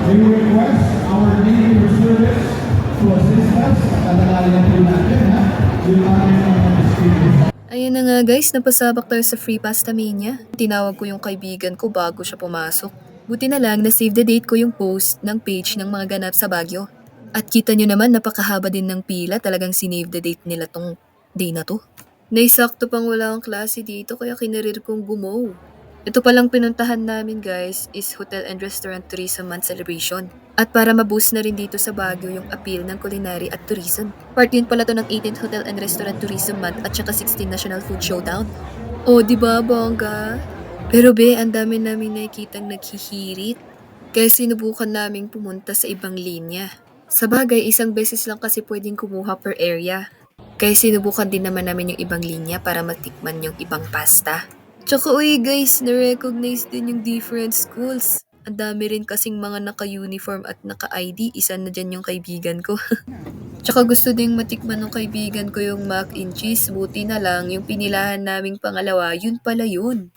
We request our neighbor service to assist us. Tagalagyan po natin, ha? Yung ating mga distributor. Ayan na nga guys, napasabak tayo sa Free Pasta Mania. Tinawag ko yung kaibigan ko bago siya pumasok. Buti na lang na save the date ko yung post ng page ng mga ganap sa Baguio. At kita nyo naman napakahaba din ng pila, talagang sinave the date nila tong day na to. Naisakto pang wala akong klase dito kaya kinarir kong gumow. Ito palang pinuntahan namin guys is Hotel and Restaurant Tourism Month Celebration. At para ma-boost na rin dito sa Baguio yung appeal ng culinary at tourism. Part yun pala to ng 18th Hotel and Restaurant Tourism Month at saka 16 National Food Showdown. Oh, di ba bongga? Pero be, ang dami namin nakikitang naghihirit. Kaya sinubukan naming pumunta sa ibang linya. Sa bagay, isang beses lang kasi pwedeng kumuha per area. Kaya sinubukan din naman namin yung ibang linya para matikman yung ibang pasta. Tsaka uy guys, na-recognize din yung different schools. Ang dami rin kasing mga naka-uniform at naka-ID, isa na dyan yung kaibigan ko. Tsaka gusto ding matikman ng kaibigan ko yung mac and cheese, buti na lang yung pinilahan naming pangalawa, yun pala yun.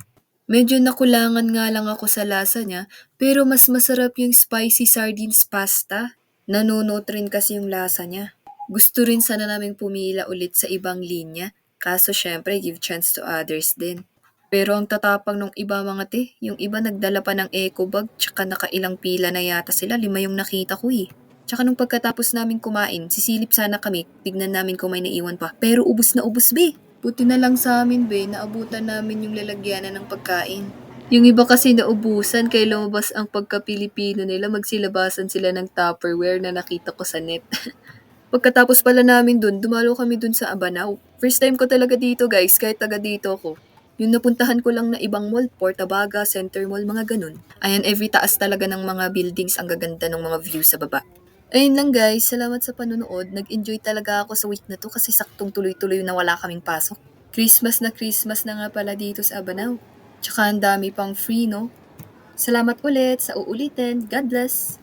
Medyo nakulangan nga lang ako sa lasa niya, pero mas masarap yung spicy sardines pasta. Nanunot rin kasi yung lasa niya. Gusto rin sana naming pumila ulit sa ibang linya, kaso syempre give chance to others din. Pero ang tatapang nung iba mga te, yung iba nagdala pa ng eco bag, tsaka nakailang pila na yata sila, 5 yung nakita ko eh. Tsaka nung pagkatapos namin kumain, sisilip sana kami, tignan namin kung may naiwan pa. Pero ubus na ubus be. Buti na lang sa amin be, naabutan namin yung lalagyanan ng pagkain. Yung iba kasi naubusan kaya lumabas ang pagka-Pilipino nila, magsilabasan sila ng Tupperware na nakita ko sa net. Pagkatapos pala namin dun, dumalo kami dun sa Abanao. First time ko talaga dito guys, kahit taga dito ako. Yung napuntahan ko lang na ibang mall, Portabaga, Center Mall, mga ganun. Ayan, every taas talaga ng mga buildings, ang gaganda ng mga view sa baba. Ayun lang guys, salamat sa panonood. Nag-enjoy talaga ako sa week na to kasi saktong tuloy-tuloy na wala kaming pasok. Christmas na nga pala dito sa Abanao. Tsaka ang dami pang free, no? Salamat ulit sa uulitin. God bless!